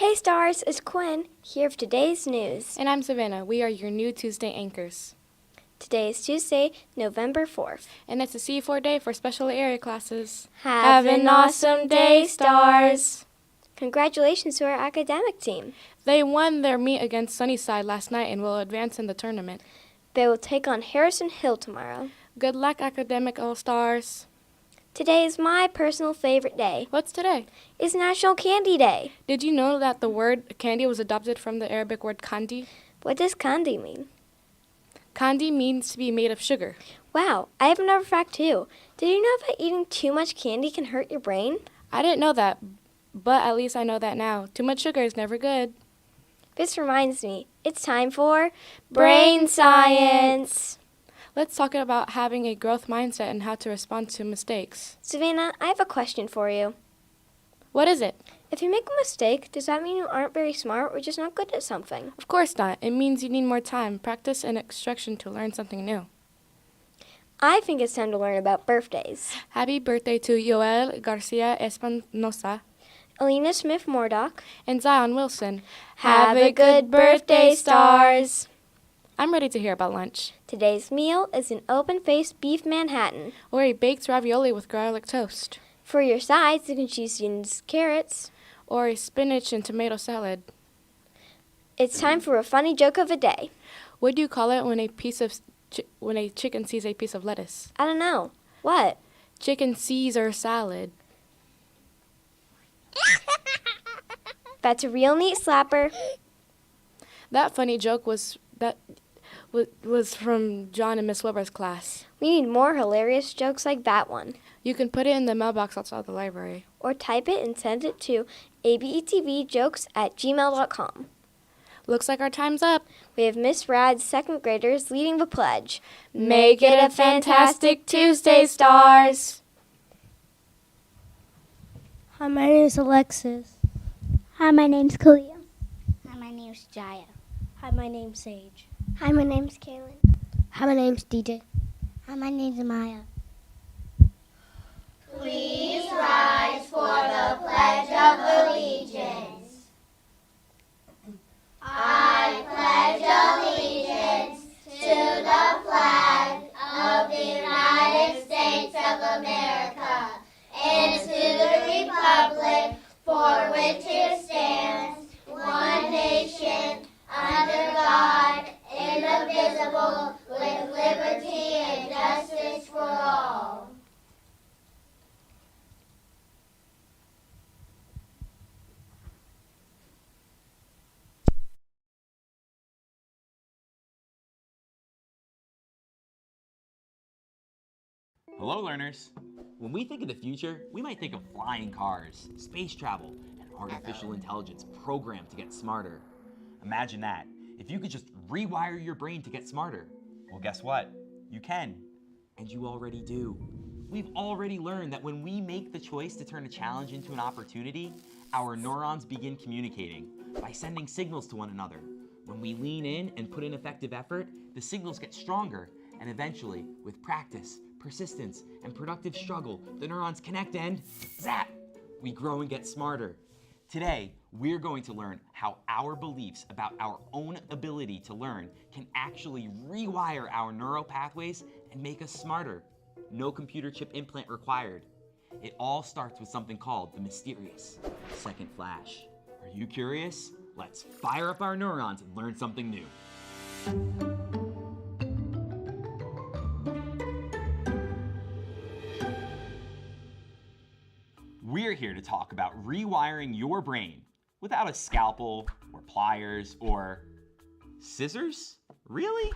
Hey stars, it's Quinn, here for today's news. And I'm Savannah. We are your new Tuesday anchors. Today is Tuesday, November 4th. And it's a C4 day for special area classes. Have an awesome day, stars! Congratulations to our academic team. They won their meet against Sunnyside last night and will advance in the tournament. They will take on Harrison Hill tomorrow. Good luck, academic all-stars. Today is my personal favorite day. What's today? It's National Candy Day. Did you know that the word candy was adopted from the Arabic word kandi? What does kandi mean? Kandi means to be made of sugar. Wow, I have another fact too. Did you know that eating too much candy can hurt your brain? I didn't know that, but at least I know that now. Too much sugar is never good. This reminds me, it's time for Brain Science! Let's talk about having a growth mindset and how to respond to mistakes. Savannah, I have a question for you. What is it? If you make a mistake, does that mean you aren't very smart or just not good at something? Of course not. It means you need more time, practice, and instruction to learn something new. I think it's time to learn about birthdays. Happy birthday to Yoel Garcia Espinosa Alina Smith Mordock. and Zion Wilson. Have a good birthday, stars! I'm ready to hear about lunch. Today's meal is an open-faced beef Manhattan. Or a baked ravioli with garlic toast. For your sides, you can choose onions, carrots. Or a spinach and tomato salad. It's time for a funny joke of the day. What do you call it when a chicken sees a piece of lettuce? I don't know. What? Chicken Caesar salad. That's a real neat slapper. That funny joke was from John and Miss Weber's class. We need more hilarious jokes like that one. You can put it in the mailbox outside the library. Or type it and send it to abetvjokes@gmail.com. Looks like our time's up. We have Miss Rad's second graders leading the pledge. Make it a fantastic Tuesday, stars! Hi, my name is Alexis. Hi, my name's Kalia. Hi, my name's Jaya. Hi, my name's Sage. Hi, my name's Kaylin. Hi, my name's DJ. Hi, my name's Amaya. Please rise for the Pledge of Allegiance. I pledge allegiance to the flag of the United States of America and to the republic for which it stands, one nation, under God, indivisible, with liberty and justice for all. Hello, learners. When we think of the future, we might think of flying cars, space travel, and artificial intelligence programmed to get smarter. Imagine that. If you could just rewire your brain to get smarter. Well, guess what? You can. And you already do. We've already learned that when we make the choice to turn a challenge into an opportunity, our neurons begin communicating by sending signals to one another. When we lean in and put in effective effort, the signals get stronger, and eventually, with practice, persistence, and productive struggle, the neurons connect and zap! We grow and get smarter. Today, we're going to learn how our beliefs about our own ability to learn can actually rewire our neural pathways and make us smarter. No computer chip implant required. It all starts with something called the mysterious second flash. Are you curious? Let's fire up our neurons and learn something new. We're here to talk about rewiring your brain without a scalpel or pliers or scissors? Really?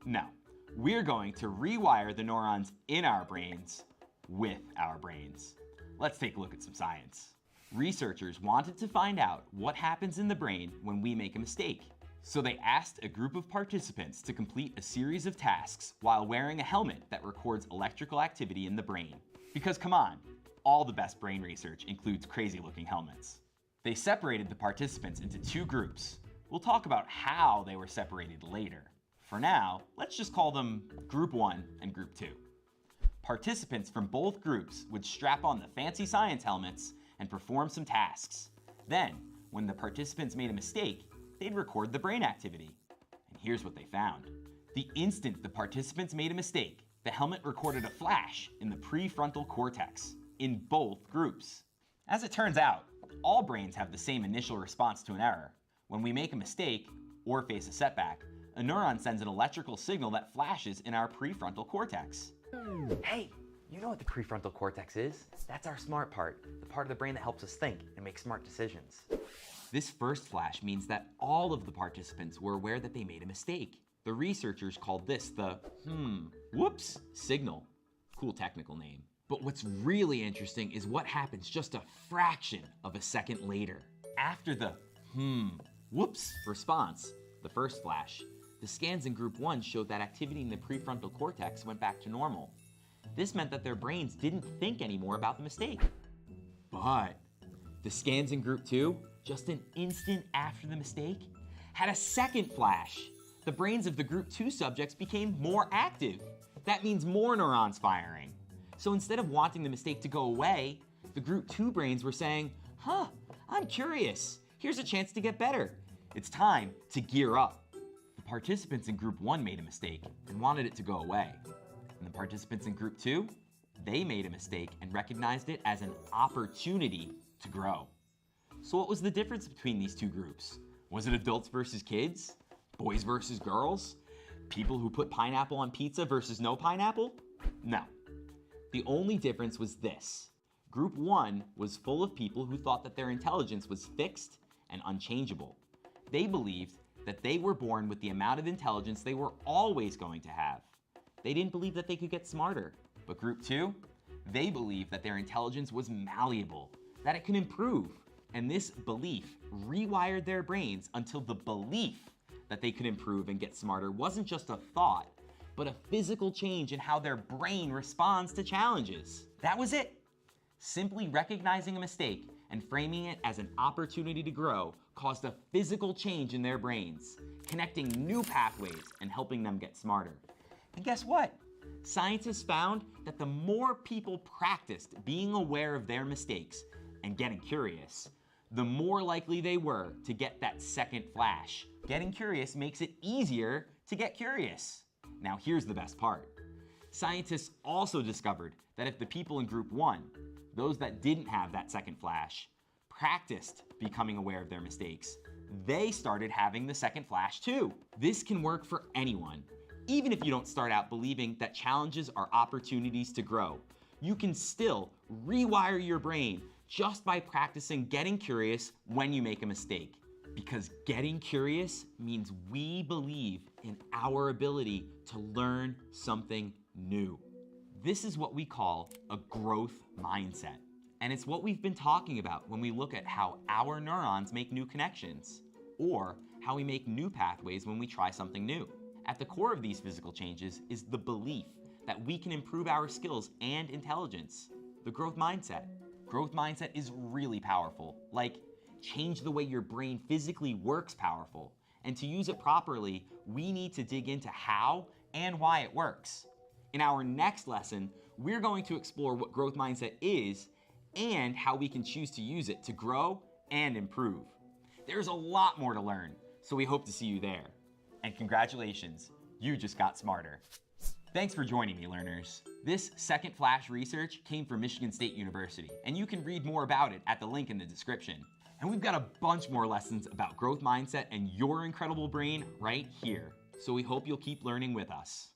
No. We're going to rewire the neurons in our brains with our brains. Let's take a look at some science. Researchers wanted to find out what happens in the brain when we make a mistake. So they asked a group of participants to complete a series of tasks while wearing a helmet that records electrical activity in the brain. Because come on, all the best brain research includes crazy-looking helmets. They separated the participants into two groups. We'll talk about how they were separated later. For now, let's just call them Group 1 and Group 2. Participants from both groups would strap on the fancy science helmets and perform some tasks. Then, when the participants made a mistake, they'd record the brain activity. And here's what they found. The instant the participants made a mistake, the helmet recorded a flash in the prefrontal cortex in both groups. As it turns out, all brains have the same initial response to an error. When we make a mistake or face a setback, a neuron sends an electrical signal that flashes in our prefrontal cortex. Hey, you know what the prefrontal cortex is? That's our smart part, the part of the brain that helps us think and make smart decisions. This first flash means that all of the participants were aware that they made a mistake. The researchers called this the whoops signal. Cool technical name. But what's really interesting is what happens just a fraction of a second later. After the whoops response, the first flash, the scans in group 1 showed that activity in the prefrontal cortex went back to normal. This meant that their brains didn't think anymore about the mistake. But the scans in group 2, just an instant after the mistake, had a second flash. The brains of the group 2 subjects became more active. That means more neurons firing. So instead of wanting the mistake to go away, the group 2 brains were saying, I'm curious. Here's a chance to get better. It's time to gear up. The participants in group 1 made a mistake and wanted it to go away. And the participants in group 2, they made a mistake and recognized it as an opportunity to grow. So what was the difference between these two groups? Was it adults versus kids? Boys versus girls? People who put pineapple on pizza versus no pineapple? No. The only difference was this. Group 1 was full of people who thought that their intelligence was fixed and unchangeable. They believed that they were born with the amount of intelligence they were always going to have. They didn't believe that they could get smarter. But group 2, they believed that their intelligence was malleable, that it could improve. And this belief rewired their brains until the belief that they could improve and get smarter wasn't just a thought, but a physical change in how their brain responds to challenges. That was it. Simply recognizing a mistake and framing it as an opportunity to grow caused a physical change in their brains, connecting new pathways and helping them get smarter. And guess what? Scientists found that the more people practiced being aware of their mistakes and getting curious, the more likely they were to get that second flash. Getting curious makes it easier to get curious. Now here's the best part. Scientists also discovered that if the people in group 1, those that didn't have that second flash, practiced becoming aware of their mistakes, they started having the second flash too. This can work for anyone. Even if you don't start out believing that challenges are opportunities to grow, you can still rewire your brain just by practicing getting curious when you make a mistake. Because getting curious means we believe in our ability to learn something new. This is what we call a growth mindset. And it's what we've been talking about when we look at how our neurons make new connections, or how we make new pathways when we try something new. At the core of these physical changes is the belief that we can improve our skills and intelligence. The growth mindset. Growth mindset is really powerful. Like, change the way your brain physically works powerful. And to use it properly, we need to dig into how and why it works. In our next lesson, we're going to explore what growth mindset is and how we can choose to use it to grow and improve. There's a lot more to learn, so we hope to see you there. And congratulations, you just got smarter. Thanks for joining me, learners. This second flash research came from Michigan State University, and you can read more about it at the link in the description. And we've got a bunch more lessons about growth mindset and your incredible brain right here. So we hope you'll keep learning with us.